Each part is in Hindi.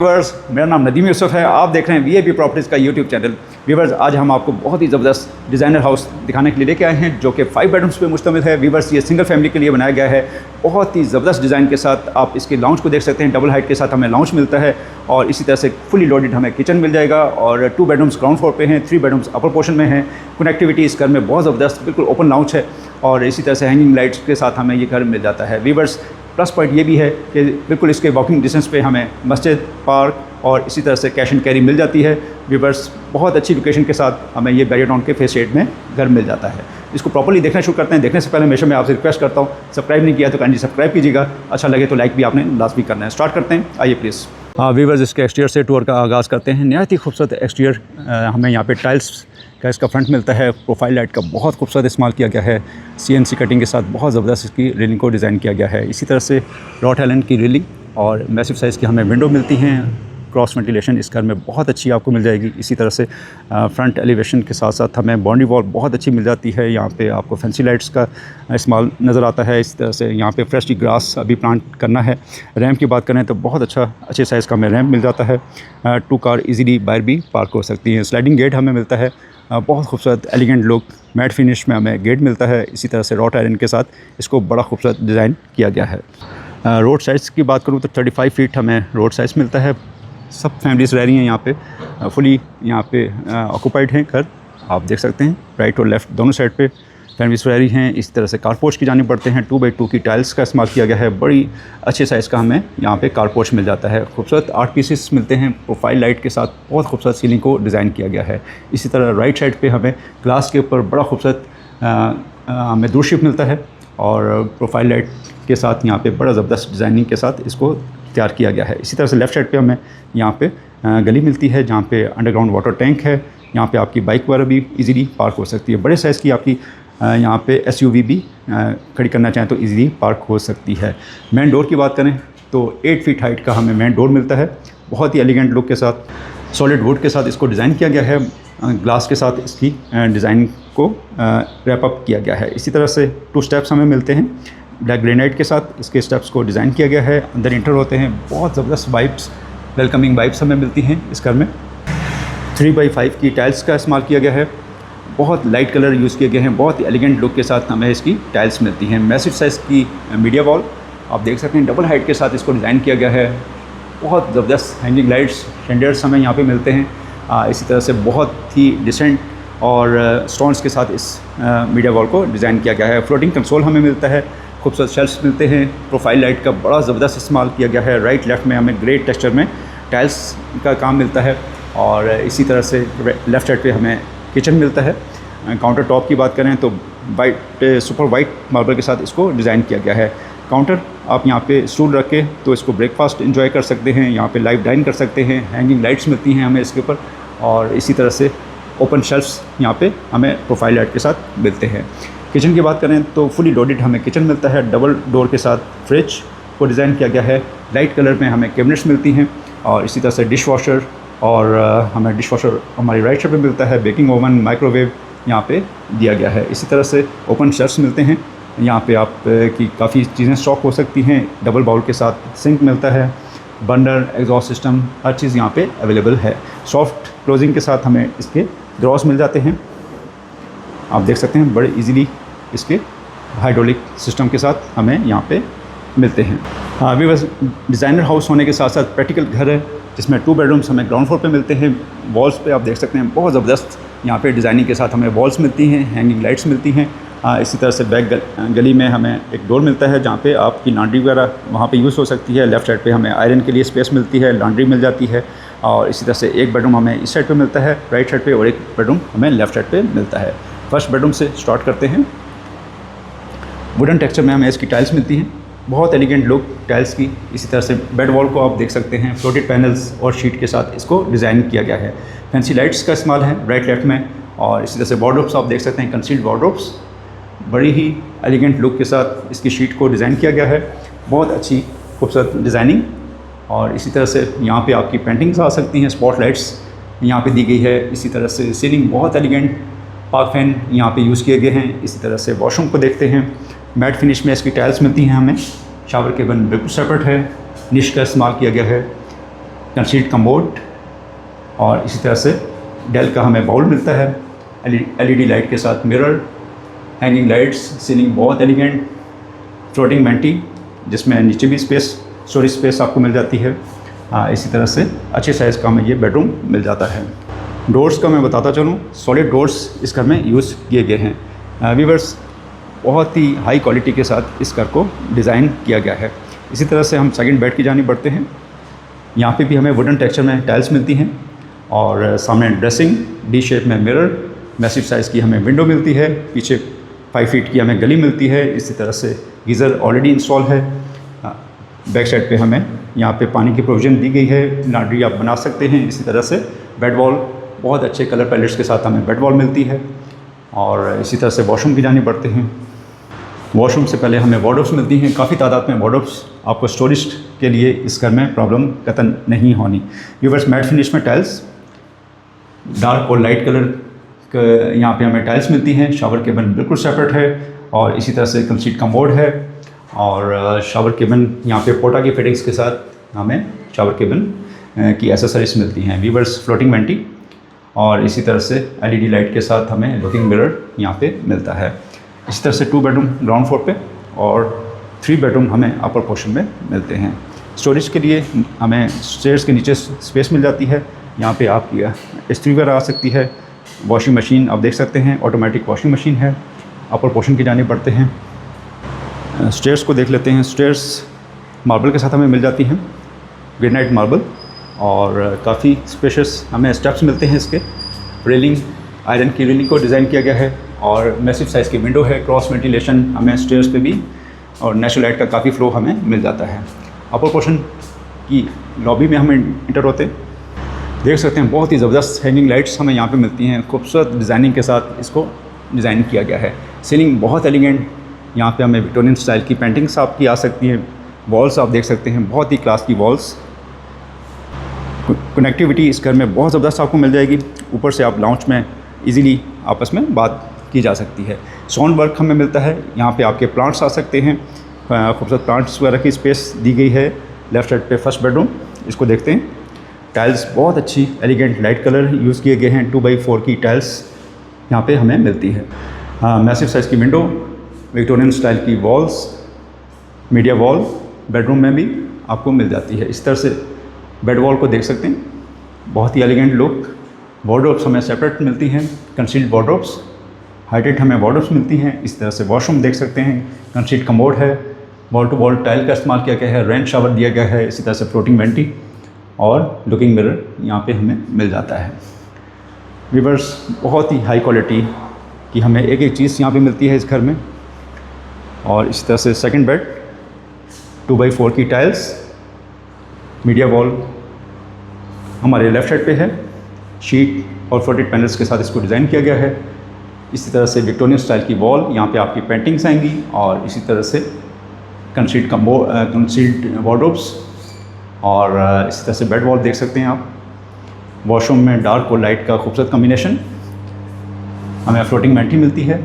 व्यूवर्स, मेरा नाम नदीम यूसुफ है। आप देख रहे हैं वीआईपी प्रॉपर्टीज़ का यूट्यूब चैनल। व्यूवर्स, आज हम आपको बहुत ही ज़बरदस्त डिज़ाइनर हाउस दिखाने के लिए लेके आए हैं जो कि 5 बेडरूम्स पे मुश्तमिल है। व्यूवर्स, ये सिंगल फैमिली के लिए बनाया गया है। बहुत ही ज़बरदस्त डिज़ाइन के साथ आप इसके लाउंज को देख सकते हैं। डबल हाइट के साथ हमें लाउंज मिलता है और इसी तरह से फुली लोडेड हमें किचन मिल जाएगा। और 2 बेडरूम्स ग्राउंड फ्लोर पे हैं, 3 बेडरूम्स अपर पोर्शन में हैं। कनेक्टिविटी इस घर में बहुत ज़बरदस्त, बिल्कुल ओपन लाउंज है और इसी तरह से हैंगिंग लाइट्स के साथ हमें ये घर मिल जाता है। व्यूवर्स, प्लस पॉइंट ये भी है कि बिल्कुल इसके वॉकिंग डिस्टेंस पे हमें मस्जिद, पार्क और इसी तरह से कैश एंड कैरी मिल जाती है। व्यूवर्स, बहुत अच्छी लोकेशन के साथ हमें ये बैरियर टाउन के फेस शेड में घर मिल जाता है। इसको प्रॉपर्ली देखना शुरू करते हैं। देखने से पहले हमेशा मैं आपसे रिक्वेस्ट करता हूँ, सब्सक्राइब नहीं किया तो काइंडली सब्सक्राइब कीजिएगा। अच्छा लगे तो लाइक भी आपने लाजमी करना है। स्टार्ट करते हैं, आइए प्लीज़। हाँ व्यूवर्स, इसके एक्सटीरियर से टूर का आगाज़ करते हैं। नहायत ही खूबसूरत एक्सटीरियर हमें यहाँ पे टाइल्स का इसका फ्रंट मिलता है। प्रोफाइल लाइट का बहुत खूबसूरत इस्तेमाल किया गया है। सीएनसी कटिंग के साथ बहुत ज़बरदस्त इसकी रेलिंग को डिज़ाइन किया गया है। इसी तरह से रॉट आइलैंड की रेलिंग और मैसिव साइज़ की हमें विंडो मिलती हैं। क्रॉस वेंटिलेशन इस घर में बहुत अच्छी आपको मिल जाएगी। इसी तरह से फ्रंट एलिवेशन के साथ साथ हमें बाउंड्री वॉल बहुत अच्छी मिल जाती है। यहाँ पे आपको फैंसी लाइट्स का इस्तेमाल नज़र आता है। इस तरह से यहाँ पे फ्रेशली ग्रास अभी प्लांट करना है। रैम्प की बात करें तो बहुत अच्छे साइज़ का हमें रैम्प मिल जाता है। 2 कार इजीली बाहर भी पार्क हो सकती हैं। स्लाइडिंग गेट हमें मिलता है। बहुत खूबसूरत एलिगेंट लुक मैट फिनिश में हमें गेट मिलता है। इसी तरह से रॉट आयरन के साथ इसको बड़ा खूबसूरत डिज़ाइन किया गया है। रोड साइज़ की बात करूँ तो 35 फीट हमें रोड साइज़ मिलता है। सब फैमिलीज़ रह रही हैं यहाँ पे, फुली यहाँ पे ऑक्यूपाइड हैं घर। आप देख सकते हैं राइट और लेफ़्ट दोनों साइड पे फैमिलीज़ रह रही हैं। इस तरह से कारपोर्च की जानी पड़ते हैं। 2x2 की टाइल्स का इस्तेमाल किया गया है। बड़ी अच्छे साइज़ का हमें यहाँ पे कारपोर्च मिल जाता है। खूबसूरत 8 पीसेस मिलते हैं। प्रोफाइल लाइट के साथ बहुत खूबसूरत सीलिंग को डिज़ाइन किया गया है। इसी तरह राइट साइड पे हमें ग्लास के ऊपर बड़ा खूबसूरत हमें दूरशिप मिलता है और प्रोफाइल लाइट के साथ यहाँ पे बड़ा ज़बरदस्त डिज़ाइनिंग के साथ इसको तैयार किया गया है। इसी तरह से लेफ़्ट साइड पे हमें यहाँ पे गली मिलती है जहाँ पे अंडरग्राउंड वाटर टैंक है। यहाँ पे आपकी बाइक वगैरह भी इजीली पार्क हो सकती है। बड़े साइज़ की आपकी यहाँ पे एसयूवी भी खड़ी करना चाहें तो इजीली पार्क हो सकती है। मेन डोर की बात करें तो 8 फीट हाइट का हमें मेन डोर मिलता है। बहुत ही एलिगेंट लुक के साथ सॉलिड वुड के साथ इसको डिज़ाइन किया गया है। ग्लास के साथ इसकी डिज़ाइन को रैप अप किया गया है। इसी तरह से 2 स्टेप्स हमें मिलते हैं। ब्लैक ग्रेनाइट के साथ इसके स्टेप्स को डिज़ाइन किया गया है। अंदर इंटर होते हैं, बहुत ज़बरदस्त वाइब्स, वेलकमिंग वाइब्स हमें मिलती हैं इस घर में। 3x5 की टाइल्स का इस्तेमाल किया गया है। बहुत लाइट कलर यूज़ किए गए हैं। बहुत ही एलिगेंट लुक के साथ हमें इसकी टाइल्स मिलती हैं। मैसिव साइज़ की मीडिया वॉल आप देख सकते हैं। डबल हाइट के साथ इसको डिज़ाइन किया गया है। बहुत ज़बरदस्त हैंगिंग लाइट्स शैंडियर्स हमें यहाँ पे मिलते हैं। इसी तरह से बहुत ही डिसेंट और स्टोन्स के साथ इस मीडिया वॉल को डिज़ाइन किया गया है। फ्लोटिंग कंसोल हमें मिलता है। खूबसूरत शेल्फ्स मिलते हैं। प्रोफाइल लाइट का बड़ा ज़बरदस्त इस्तेमाल किया गया है। राइट लेफ़्ट में हमें ग्रे टेक्सचर में टाइल्स का काम मिलता है और इसी तरह से लेफ़्ट साइड पे हमें किचन मिलता है। काउंटर टॉप की बात करें तो सुपर वाइट मार्बल के साथ इसको डिज़ाइन किया गया है। काउंटर आप यहाँ पे स्टूल रख के तो इसको ब्रेकफास्ट एंजॉय कर सकते हैं। यहाँ पे लाइव डाइन कर सकते हैं। हैंगिंग लाइट्स मिलती हैं हमें इसके ऊपर और इसी तरह से ओपन शेल्फ्स यहाँ पे हमें प्रोफाइल लाइट के साथ मिलते हैं। किचन की बात करें तो फुली लोडेड हमें किचन मिलता है। डबल डोर के साथ फ्रिज को डिज़ाइन किया गया है। लाइट कलर में हमें कैबिनेट्स मिलती हैं और इसी तरह से डिश वॉशर और हमें डिश वॉशर हमारी राइट साइड पे मिलता है। बेकिंग ओवन, माइक्रोवेव यहाँ पे दिया गया है। इसी तरह से ओपन शेल्फ्स मिलते हैं। यहाँ पे आप की काफ़ी चीज़ें स्टॉक हो सकती हैं। डबल बाउल के साथ सिंक मिलता है। बर्नर, एग्जॉस्ट सिस्टम, हर चीज़ यहाँ पे अवेलेबल है। सॉफ्ट क्लोजिंग के साथ हमें इसके ड्रॉर्स मिल जाते हैं। आप देख सकते हैं बड़े इजीली इसके हाइड्रोलिक सिस्टम के साथ हमें यहाँ पे मिलते हैं। अभी बस डिज़ाइनर हाउस होने के साथ साथ प्रैक्टिकल घर है जिसमें 2 बेडरूम्स हमें ग्राउंड फ्लोर पे मिलते हैं। वॉल्स पे आप देख सकते हैं बहुत ज़बरदस्त यहाँ पे डिज़ाइनिंग के साथ हमें वॉल्स मिलती हैं। हैंगिंग लाइट्स मिलती हैं। इसी तरह से बैक गली में हमें एक डोर मिलता है जहाँ पे आपकी लॉन्ड्री वगैरह वहाँ पे यूज़ हो सकती है। लेफ़्ट साइड पे हमें आयरन के लिए स्पेस मिलती है। लॉन्ड्री मिल जाती है और इसी तरह से एक बेडरूम हमें इस साइड पे मिलता है राइट साइड पे और एक बेडरूम हमें लेफ़्ट साइड पे मिलता है। फर्स्ट बेडरूम से स्टार्ट करते हैं। वुडन टेक्सचर में हमें इसकी टाइल्स मिलती हैं। बहुत एलिगेंट लुक टाइल्स की। इसी तरह से बेड वॉल को आप देख सकते हैं। फ्लोटेड पैनल्स और शीट के साथ इसको डिज़ाइन किया गया है। फैंसी लाइट्स का इस्तेमाल है राइट लेफ्ट में और इसी तरह से वार्डरोब्स आप देख सकते हैं। कंसील्ड वार्डरोब्स बड़ी ही एलिगेंट लुक के साथ इसकी शीट को डिज़ाइन किया गया है। बहुत अच्छी खूबसूरत डिज़ाइनिंग और इसी तरह से यहाँ पे आपकी पेंटिंग्स आ सकती हैं। स्पॉट लाइट्स यहाँ पे दी गई है। इसी तरह से सीलिंग बहुत एलिगेंट, पार्क फैन यहाँ पे यूज़ किए गए हैं। इसी तरह से वॉशरूम को देखते हैं। मैट फिनिश में इसकी टाइल्स मिलती हैं हमें। शावर केबिन बिल्कुल सेपरेट है। निश का इस्तेमाल किया गया है। कंसील्ड कमोड और इसी तरह से डेल का हमें बाउल मिलता है, LED लाइट के साथ मिरर, हैंगिंग लाइट्स, सीलिंग बहुत एलिगेंट, फ्लोटिंग वेंटी जिसमें नीचे भी स्टोरेज स्पेस आपको मिल जाती है। इसी तरह से अच्छे साइज़ का हमें ये बेडरूम मिल जाता है। डोर्स का मैं बताता चलूँ, सॉलिड डोर्स इस घर में यूज़ किए गए हैं। व्यूअर्स, बहुत ही हाई क्वालिटी के साथ इस घर को डिज़ाइन किया गया है। इसी तरह से हम सेकंड बेड की जानिब बढ़ते हैं। यहाँ पे भी हमें वुडन टेक्सचर में टाइल्स मिलती हैं और सामने ड्रेसिंग, डी शेप में मिरर, मैसिव साइज़ की हमें विंडो मिलती है, पीछे 5 फीट की हमें गली मिलती है। इसी तरह से गीज़र ऑलरेडी इंस्टॉल है। बैक साइड पे हमें यहाँ पे पानी की प्रोविज़न दी गई है, लॉन्ड्री आप बना सकते हैं। इसी तरह से बेड वॉल बहुत अच्छे कलर पैलेट्स के साथ हमें बेड वॉल मिलती है। और इसी तरह से वॉशरूम की जानिब बढ़ते हैं। वॉशरूम से पहले हमें वार्डरोब्स मिलती हैं, काफ़ी तादाद में वार्डरोब्स। आपको स्टोरेज के लिए इस घर में प्रॉब्लम कतई नहीं होनी। व्यूअर्स, मैट फिनिश में टाइल्स, डार्क और लाइट कलर यहाँ पे हमें टाइल्स मिलती हैं। शावर केबिन बिल्कुल सेपरेट है और इसी तरह से कंसील्ड कमोड है और शावर केबिन यहाँ पे पोटा की फिटिंग्स के साथ हमें शावर केबिन की एसेसरीज मिलती हैं। व्यूअर्स, फ्लोटिंग वेंटी और इसी तरह से LED लाइट के साथ हमें लुकिंग मिरर यहाँ पे मिलता है। इसी तरह से 2 बेडरूम ग्राउंड फ्लोर पे और 3 बेडरूम हमें अपर पोर्शन में मिलते हैं। स्टोरेज के लिए हमें स्टेयर्स के नीचे स्पेस मिल जाती है। यहाँ पे आपकी स्ट्रीवर आ सकती है। वॉशिंग मशीन आप देख सकते हैं, ऑटोमेटिक वॉशिंग मशीन है। अपर पोर्शन की जानिब बढ़ते हैं। स्टेयर्स को देख लेते हैं। स्टेयर्स मार्बल के साथ हमें मिल जाती हैं, ग्रेनाइट मार्बल, और काफ़ी स्पेशियस हमें स्टेप्स मिलते हैं। इसके रेलिंग, आयरन की रेलिंग को डिज़ाइन किया गया है और मैसिव साइज़ की विंडो है। क्रॉस वेंटिलेशन हमें स्टेयर्स पे भी और नेचुरल लाइट का काफ़ी फ्लो हमें मिल जाता है। अपर पोर्शन की लॉबी में हमें इंटर होते देख सकते हैं, बहुत ही ज़बरदस्त हैंगिंग लाइट्स हमें यहाँ पे मिलती हैं। खूबसूरत डिज़ाइनिंग के साथ इसको डिज़ाइन किया गया है। सीलिंग बहुत एलिगेंट, यहाँ पे हमें विक्टोरियन स्टाइल की पेंटिंग्स आपकी आ सकती हैं। वॉल्स आप देख सकते हैं, बहुत ही क्लास की वॉल्स। कनेक्टिविटी इस घर में बहुत ज़बरदस्त आपको मिल जाएगी। ऊपर से आप लाउंज में इजीली आपस में बात की जा सकती है। साउंड वर्क हमें मिलता है। यहाँ पे आपके प्लांट्स आ सकते हैं, खूबसूरत प्लांट्स वगैरह की स्पेस दी गई है। लेफ्ट साइड पे फर्स्ट बेडरूम, इसको देखते हैं। टाइल्स बहुत अच्छी एलिगेंट लाइट कलर यूज़ किए गए हैं। 2x4 की टाइल्स यहाँ पे हमें मिलती है। मैसिव साइज़ की विंडो, विक्टोरियन स्टाइल की वॉल्स, मीडिया वॉल बेडरूम में भी आपको मिल जाती है। इस तरह से बेड वॉल को देख सकते हैं, बहुत ही एलिगेंट लुक। वार्डरोब्स हमें सेपरेट मिलती हैं, कंसील्ड वार्डरोब्स, हाइटेड हमें वार्डरोब्स मिलती हैं। इस तरह से वॉशरूम देख सकते हैं, कंसील्ड कमोड है, वॉल टू वॉल टाइल का इस्तेमाल किया गया है, रेन शावर दिया गया है। इसी तरह से फ्लोटिंग वेंटी और लुकिंग मिरर यहाँ पे हमें मिल जाता है। व्यूअर्स, बहुत ही हाई क्वालिटी की हमें एक एक चीज़ यहाँ पे मिलती है इस घर में। और इस तरह से सेकंड बेड, 2x4 की टाइल्स, मीडिया वॉल हमारे लेफ़्ट साइड पे है। शीट और फ्लोटेड पैनल्स के साथ इसको डिज़ाइन किया गया है। इसी तरह से विक्टोरियन स्टाइल की वॉल, यहाँ पे आपकी पेंटिंग्स आएंगी और इसी तरह से कंसील्ड वार्डरोब्स और इसी तरह से बेड वॉल देख सकते हैं आप। वॉशरूम में डार्क और लाइट का खूबसूरत कॉम्बिनेशन। हमें फ्लोटिंग वेंटी मिलती है,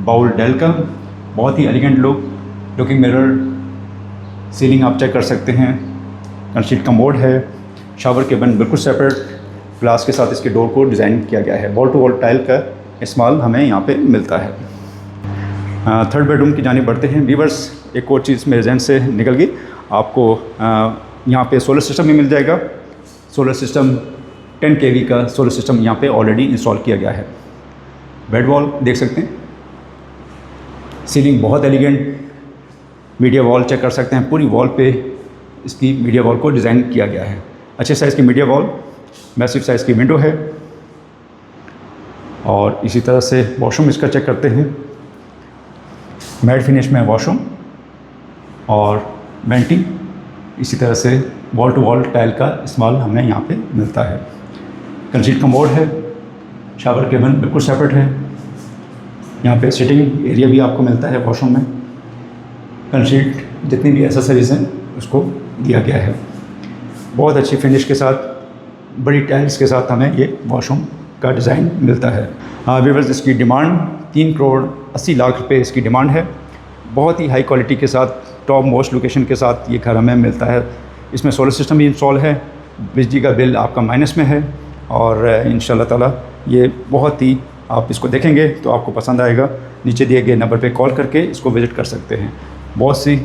बाउल डेल का, बहुत ही elegant look. Looking mirror, ceiling आप चेक कर सकते हैं, कंसील्ड कमोड है, शावर केबिन बिल्कुल सेपरेट ग्लास के साथ इसके डोर को डिज़ाइन किया गया है। वॉल टू वॉल टाइल का इस्तेमाल हमें यहाँ पे मिलता है। थर्ड बेडरूम की जानिब बढ़ते हैं। व्यूअर्स, एक और चीज़ मेरे जहन से निकल गई, आपको यहाँ पे सोलर सिस्टम भी मिल जाएगा। सोलर सिस्टम 10 kV का सोलर सिस्टम यहाँ पे ऑलरेडी इंस्टॉल किया गया है। बेड वॉल देख सकते हैं, सीलिंग बहुत एलिगेंट, मीडिया वॉल चेक कर सकते हैं, पूरी वॉल पे इसकी मीडिया वॉल को डिज़ाइन किया गया है। अच्छे साइज़ की मीडिया वॉल, मैसिव साइज़ की विंडो है। और इसी तरह से वॉशरूम इसका चेक करते हैं, मैट फिनिश में वॉशरूम और वेंटिंग। इसी तरह से वॉल टू वॉल टाइल का इस्तेमाल हमें यहाँ पे मिलता है। कंसील्ड कमोड है, शावर केबिन बिल्कुल सेपरेट है। यहाँ पे सिटिंग एरिया भी आपको मिलता है वॉशरूम में। कंसील्ड जितनी भी एसेसरीज़ हैं उसको दिया गया है। बहुत अच्छी फिनिश के साथ, बड़ी टाइल्स के साथ हमें ये वॉशरूम का डिज़ाइन मिलता है। व्यूअर्स, इसकी डिमांड 3,80,00,000 रुपये इसकी डिमांड है। बहुत ही हाई क्वालिटी के साथ, टॉप मोस्ट लोकेशन के साथ ये घर हमें मिलता है। इसमें सोलर सिस्टम भी इंस्टॉल है, बिजली का बिल आपका माइनस में है और इंशाल्लाह ताला ये बहुत ही, आप इसको देखेंगे तो आपको पसंद आएगा। नीचे दिए गए नंबर पे कॉल करके इसको विज़िट कर सकते हैं। बहुत सी